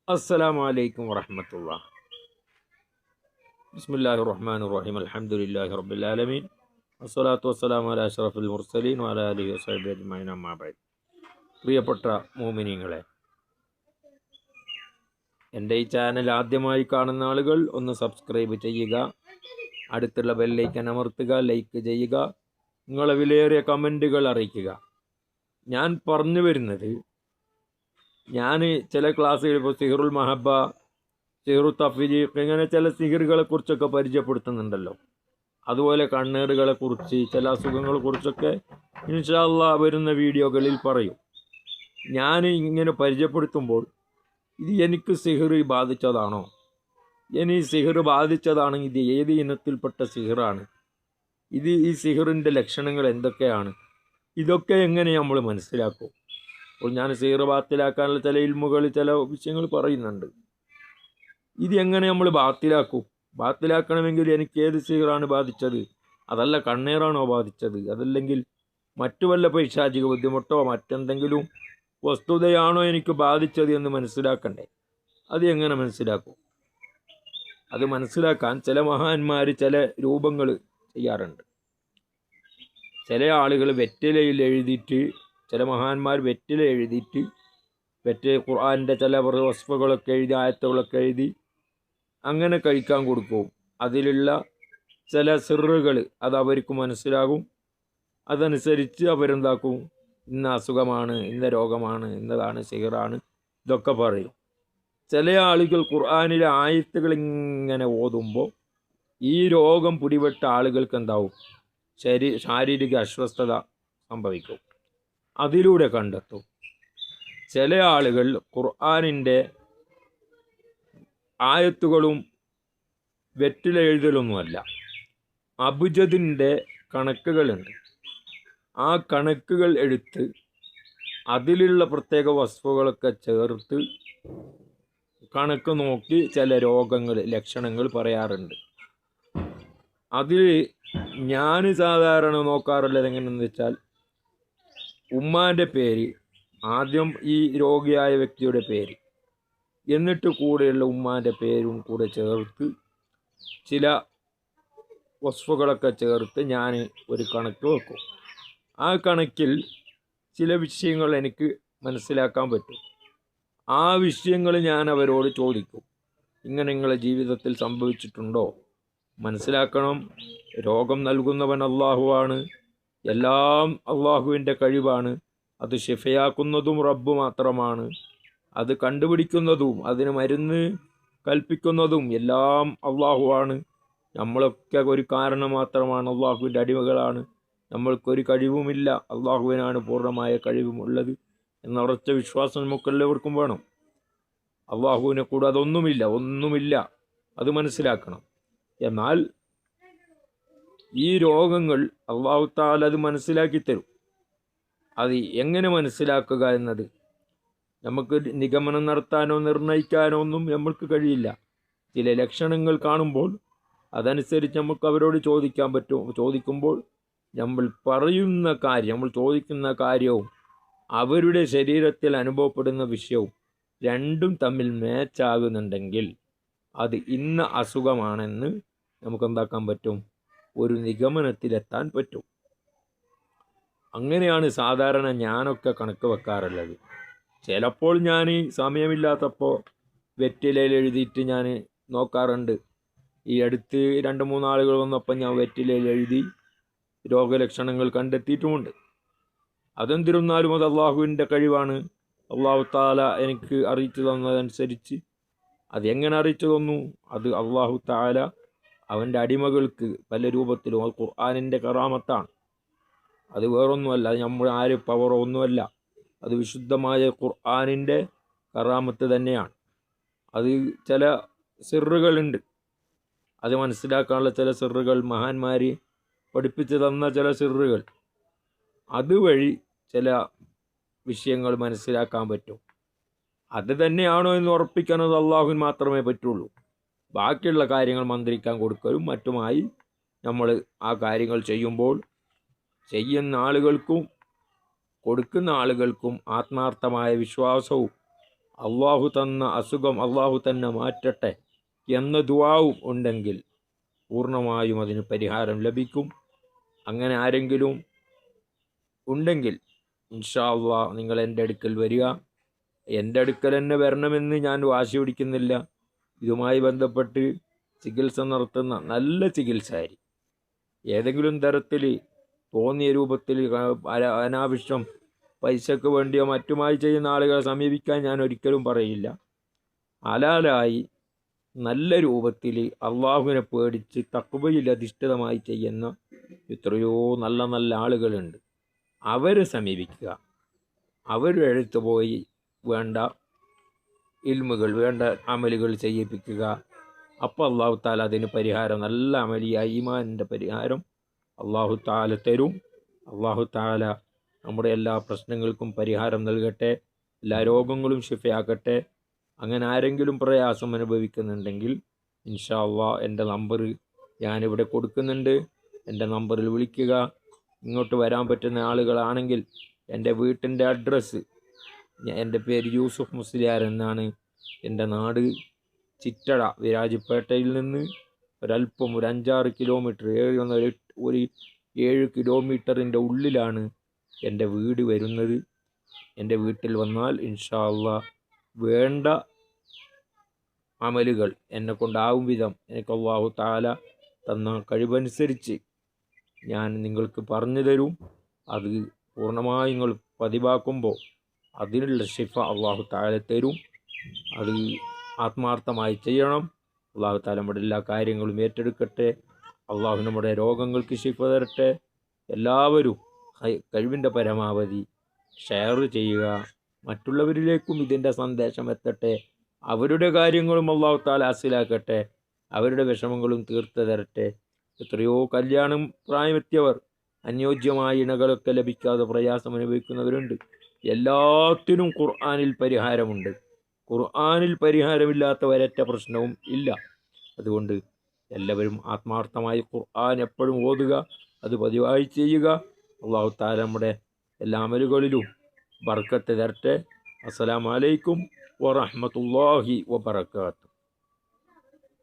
السلام عليكم ورحمة الله. بسم الله الرحمن الرحيم. الحمد لله رب العالمين والصلاة والسلام على أشرف المرسلين وعلى آله وصحبه أجمعين أما بعد. പ്രിയപ്പെട്ട മോമിനീങ്ങളെ, എൻ്റെ ഈ ചാനൽ ആദ്യമായി കാണുന്ന ആളുകൾ ഒന്ന് സബ്സ്ക്രൈബ് ചെയ്യുക, അടുത്തുള്ള ബെല്ലൈക്കൻ അമർത്തുക, ലൈക്ക് ചെയ്യുക, നിങ്ങളെ വിലയേറിയ കമൻറ്റുകൾ അറിയിക്കുക. ഞാൻ പറഞ്ഞു വരുന്നത്, ഞാൻ ചില ക്ലാസ്സുകൾ ഇപ്പോൾ സിഹറുൽ മഹബ, സിഹറു തഫ്രീഖ്, ഇങ്ങനെ ചില സിഹറുകളെ കുറിച്ചൊക്കെ പരിചയപ്പെടുത്തുന്നുണ്ടല്ലോ. അതുപോലെ കണ്ണേറുകളെ കുറിച്ച്, ചില അസുഖങ്ങളെ കുറിച്ചൊക്കെ ഇൻഷാ അല്ലാഹ് വരുന്ന വീഡിയോകളിൽ പറയും. ഞാൻ ഇങ്ങനെ പരിചയപ്പെടുത്തുമ്പോൾ ഇത് എനിക്ക് സിഹർ ബാധിച്ചതാണോ, ഇനി സിഹർ ബാധിച്ചതാണെങ്കിൽ ഇത് ഏത് ഇനത്തിൽപ്പെട്ട സിഹറാണ്, ഈ സിഹറിൻ്റെ ലക്ഷണങ്ങൾ എന്തൊക്കെയാണ്, ഇതൊക്കെ എങ്ങനെ നമ്മൾ മനസ്സിലാക്കും. അപ്പോൾ ഞാൻ സിഹർ ബാത്തിലാക്കാനുള്ള ചില ഇൽമുകൾ, ചില വിഷയങ്ങൾ പറയുന്നുണ്ട്. ഇത് എങ്ങനെ നമ്മൾ ബാത്തിലാക്കണമെങ്കിൽ എനിക്ക് ഏത് സിഹറാണ് ബാധിച്ചത്, അതല്ല കണ്ണേറാണോ ബാധിച്ചത്, അതല്ലെങ്കിൽ മറ്റു വല്ല പൈശാചിക ബുദ്ധിമുട്ടോ മറ്റെന്തെങ്കിലും വസ്തുതയാണോ എനിക്ക് ബാധിച്ചത് എന്ന് മനസ്സിലാക്കണ്ടേ. അത് എങ്ങനെ മനസ്സിലാക്കും? അത് മനസ്സിലാക്കാൻ ചില മഹാന്മാർ ചില രൂപങ്ങൾ ചെയ്യാറുണ്ട്. ചില ആളുകൾ വെറ്റിലയിൽ എഴുതിയിട്ട്, ചില മഹാന്മാർ വെറ്റില എഴുതിയിട്ട്, ഖുർആൻ്റെ ചില വസ്ഫുകളൊക്കെ എഴുതി, ആയത്തുകളൊക്കെ എഴുതി അങ്ങനെ കഴിക്കാൻ കൊടുക്കും. അതിലുള്ള ചില സിറുകൾ അത് അവർക്ക് മനസ്സിലാകും. അതനുസരിച്ച് അവരെന്താക്കും, ഇന്ന അസുഖമാണ്, ഇന്ന രോഗമാണ്, ഇന്നതാണ് സിഹറാണ്, ഇതൊക്കെ പറയും. ചില ആളുകൾ ഖുർആനിലെ ആയത്തുകൾ ഇങ്ങനെ ഓതുമ്പോൾ ഈ രോഗം പിടിപെട്ട ആളുകൾക്ക് എന്താവും, ശാരീരിക അസ്വസ്ഥത സംഭവിക്കും. അതിലൂടെ കണ്ടെത്തും. ചില ആളുകൾ ഖുർആനിൻ്റെ ആയത്തുകളും വെറ്റില എഴുതലൊന്നുമല്ല, അബുജദിൻ്റെ കണക്കുകളുണ്ട്. ആ കണക്കുകൾ എടുത്ത് അതിലുള്ള പ്രത്യേക വസ്തുക്കളൊക്കെ ചേർത്ത് കണക്ക് നോക്കി ചില രോഗങ്ങൾ, ലക്ഷണങ്ങൾ പറയാറുണ്ട്. അതിൽ ഞാൻ സാധാരണ നോക്കാറുള്ളത് എങ്ങനെയെന്ന് വെച്ചാൽ, ഉമ്മാൻ്റെ പേര് ആദ്യം, ഈ രോഗിയായ വ്യക്തിയുടെ പേര്, എന്നിട്ട് കൂടെയുള്ള ഉമ്മാൻ്റെ പേരും കൂടെ ചേർത്ത് ചില വസ്തുക്കളൊക്കെ ചേർത്ത് ഞാൻ ഒരു കണക്ക് വെക്കും. ആ കണക്കിൽ ചില വിഷയങ്ങൾ എനിക്ക് മനസ്സിലാക്കാൻ പറ്റും. ആ വിഷയങ്ങൾ ഞാൻ അവരോട് ചോദിക്കും, ഇങ്ങനെ നിങ്ങളുടെ ജീവിതത്തിൽ സംഭവിച്ചിട്ടുണ്ടോ? മനസ്സിലാക്കണം, രോഗം നൽകുന്നവൻ അള്ളാഹുവാണ്. എല്ലാം അള്ളാഹുവിൻ്റെ കഴിവാണ്. അത് ഷിഫയാക്കുന്നതും റബ്ബ് മാത്രമാണ്. അത് കണ്ടുപിടിക്കുന്നതും അതിന് മരുന്ന് കൽപ്പിക്കുന്നതും എല്ലാം അള്ളാഹുവാണ്. നമ്മളൊക്കെ ഒരു കാരണം മാത്രമാണ്, അള്ളാഹുവിൻ്റെ അടിമകളാണ്. നമ്മൾക്കൊരു കഴിവുമില്ല, അള്ളാഹുവിനാണ് പൂർണ്ണമായ കഴിവുമുള്ളത് എന്ന ഉറച്ച വിശ്വാസം നമുക്കെല്ലാവർക്കും വേണം. അള്ളാഹുവിനെ കൂടെ ഒന്നുമില്ല, അത് മനസ്സിലാക്കണം. എന്നാൽ ഈ രോഗങ്ങൾ അള്ളാഹു തആല അത് മനസ്സിലാക്കി തരും. അത് എങ്ങനെ മനസ്സിലാക്കുക എന്നത് നമുക്ക് നിഗമനം നടത്താനോ നിർണ്ണയിക്കാനോ ഒന്നും നമ്മൾക്ക് കഴിയില്ല. ചില ലക്ഷണങ്ങൾ കാണുമ്പോൾ അതനുസരിച്ച് നമുക്ക് അവരോട് ചോദിക്കാൻ പറ്റും. ചോദിക്കുമ്പോൾ നമ്മൾ പറയുന്ന കാര്യം, നമ്മൾ ചോദിക്കുന്ന കാര്യവും അവരുടെ ശരീരത്തിൽ അനുഭവപ്പെടുന്ന വിഷയവും രണ്ടും തമ്മിൽ മാച്ചാകുന്നുണ്ടെങ്കിൽ അത് ഇന്ന അസുഖമാണെന്ന് നമുക്കെന്താക്കാൻ പറ്റും, ഒരു നിഗമനത്തിലെത്താൻ പറ്റും. അങ്ങനെയാണ് സാധാരണ ഞാനൊക്കെ കണക്ക് വെക്കാറുള്ളത്. ചിലപ്പോൾ ഞാൻ സമയമില്ലാത്തപ്പോൾ വെറ്റിലയിൽ എഴുതിയിട്ട് ഞാൻ നോക്കാറുണ്ട്. ഈ അടുത്ത് 2-3 ആളുകൾ വന്നപ്പോൾ ഞാൻ വെറ്റിലയിൽ എഴുതി രോഗലക്ഷണങ്ങൾ കണ്ടെത്തിയിട്ടുമുണ്ട്. അതെന്തിരുന്നാലും അത് അള്ളാഹുവിൻ്റെ കഴിവാണ്. അള്ളാഹു തആല എനിക്ക് അറിയിച്ചു തന്നതനുസരിച്ച്, അത് എങ്ങനെ അറിയിച്ചു തന്നു, അത് അള്ളാഹു തആല അവൻ്റെ അടിമകൾക്ക് പല രൂപത്തിലും, അത് ഖുർആനിൻ്റെ കറാമത്താണ്. അത് വേറൊന്നുമല്ല, അത് നമ്മൾ ആര് പവറോ ഒന്നുമല്ല, അത് വിശുദ്ധമായ ഖുർആനിൻ്റെ കറാമത്ത് തന്നെയാണ്. അത് ചില സിറുകളുണ്ട്, അത് മനസ്സിലാക്കാനുള്ള ചില സിറുകൾ, മഹാന്മാർ പഠിപ്പിച്ചു തന്ന ചില സിറുകൾ, അതുവഴി ചില വിഷയങ്ങൾ മനസ്സിലാക്കാൻ പറ്റും. അത് തന്നെയാണോ എന്ന് ഉറപ്പിക്കുന്നത് അള്ളാഹുവിന് മാത്രമേ പറ്റുള്ളൂ. ബാക്കിയുള്ള കാര്യങ്ങൾ മന്ത്രിക്കാൻ കൊടുക്കലും മറ്റുമായി നമ്മൾ ആ കാര്യങ്ങൾ ചെയ്യുമ്പോൾ ചെയ്യുന്ന ആളുകൾക്കും കൊടുക്കുന്ന ആളുകൾക്കും ആത്മാർത്ഥമായ വിശ്വാസവും അള്ളാഹു തന്ന അസുഖം അള്ളാഹു തന്നെ മാറ്റട്ടെ എന്ന ദുആവും ഉണ്ടെങ്കിൽ പൂർണ്ണമായും അതിന് പരിഹാരം ലഭിക്കും. അങ്ങനെ ആരെങ്കിലും ഉണ്ടെങ്കിൽ ഇൻഷാ അള്ളാഹ് നിങ്ങൾ എൻ്റെ അടുക്കൽ വരിക. എൻ്റെ അടുക്കൽ തന്നെ വരണമെന്ന് ഞാൻ വാശി പിടിക്കുന്നില്ല. ഇതുമായി ബന്ധപ്പെട്ട് ചികിത്സ നടത്തുന്ന നല്ല ചികിത്സയായിരിക്കും. ഏതെങ്കിലും തരത്തിൽ തോന്നിയ രൂപത്തിൽ അനാവശ്യം പൈസക്ക് വേണ്ടിയോ മറ്റുമായി ചെയ്യുന്ന ആളുകളെ സമീപിക്കാൻ ഞാൻ ഒരിക്കലും പറയില്ല. ഹലാലായി നല്ല രൂപത്തിൽ അള്ളാഹുവിനെ പേടിച്ച് തഖ്വയിൽ അധിഷ്ഠിതമായി ചെയ്യുന്ന എത്രയോ നല്ല നല്ല ആളുകളുണ്ട്. അവരെ സമീപിക്കുക. അവരുടെ അടുത്ത് പോയി വേണ്ട ഇൽമുകൾ, വേണ്ട അമലുകൾ ചെയ്യിപ്പിക്കുക. അപ്പോൾ അള്ളാഹു താല അതിന് പരിഹാരം, നല്ല അമലിയ ഈമാനിൻ്റെ പരിഹാരം അള്ളാഹു താല തരും. അള്ളാഹു താല നമ്മുടെ എല്ലാ പ്രശ്നങ്ങൾക്കും പരിഹാരം നൽകട്ടെ. എല്ലാ രോഗങ്ങളും ശിഫയാക്കട്ടെ. അങ്ങനെ ആരെങ്കിലും പ്രയാസം അനുഭവിക്കുന്നുണ്ടെങ്കിൽ ഇൻഷാ അള്ളാഹ് എൻ്റെ നമ്പർ ഞാനിവിടെ കൊടുക്കുന്നുണ്ട്. എൻ്റെ നമ്പറിൽ വിളിക്കുക. ഇങ്ങോട്ട് വരാൻ പറ്റുന്ന ആളുകളാണെങ്കിൽ എൻ്റെ വീട്ടിൻ്റെ അഡ്രസ്സ്, എൻ്റെ പേര് യൂസുഫ് മുസ്ലിയാർ എന്നാണ്. എൻ്റെ നാട് ചിറ്റട, വിരാജിപ്പേട്ടയിൽ നിന്ന് ഒരല്പം ഒരു 5-6 കിലോമീറ്റർ, ഒരു 7 കിലോമീറ്ററിൻ്റെ ഉള്ളിലാണ് എൻ്റെ വീട് വരുന്നത്. എൻ്റെ വീട്ടിൽ വന്നാൽ ഇൻഷാ അള്ളാഹ് വേണ്ട അമലുകൾ എന്നെക്കൊണ്ടാവും വിധം എനിക്ക് അള്ളാഹു താല തന്ന കഴിവനുസരിച്ച് ഞാൻ നിങ്ങൾക്ക് പറഞ്ഞു തരും. അത് പൂർണ്ണമായി നിങ്ങൾ പതിവാക്കുമ്പോൾ അതിനുള്ള ശിഫ അള്ളാഹു താല തരും. അത് ആത്മാർത്ഥമായി ചെയ്യണം. അള്ളാഹു താല നമ്മുടെ എല്ലാ കാര്യങ്ങളും ഏറ്റെടുക്കട്ടെ. അള്ളാഹു നമ്മുടെ രോഗങ്ങൾക്ക് ശിഫ തരട്ടെ. എല്ലാവരും കഴിവിൻ്റെ പരമാവധി ഷെയർ ചെയ്യുക. മറ്റുള്ളവരിലേക്കും ഇതിൻ്റെ സന്ദേശം എത്തട്ടെ. അവരുടെ കാര്യങ്ങളും അള്ളാഹു താല ഹാസിലാക്കട്ടെ. അവരുടെ വിഷമങ്ങളും തീർത്ത് തരട്ടെ. എത്രയോ കല്യാണം പ്രായമെത്തിയവർ അനുയോജ്യമായ ഇണകളൊക്കെ ലഭിക്കാതെ പ്രയാസം അനുഭവിക്കുന്നവരുണ്ട്. എല്ലാത്തിനും ഖുർആനിൽ പരിഹാരമുണ്ട്. ഖുർആനിൽ പരിഹാരമില്ലാത്ത ഒരൊറ്റ പ്രശ്നവും ഇല്ല. അതുകൊണ്ട് എല്ലാവരും ആത്മാർത്ഥമായി ഖുർആൻ എപ്പോഴും ഓതുക, അത് പതിവായി ചെയ്യുക. അള്ളാഹു താല നമ്മുടെ എല്ലാ അമലുകളിലും ബർക്കത്ത് തരട്ടെ. അസ്സലാമു അലൈക്കും വറഹ്മത്തുള്ളാഹി വബറകാതുഹു.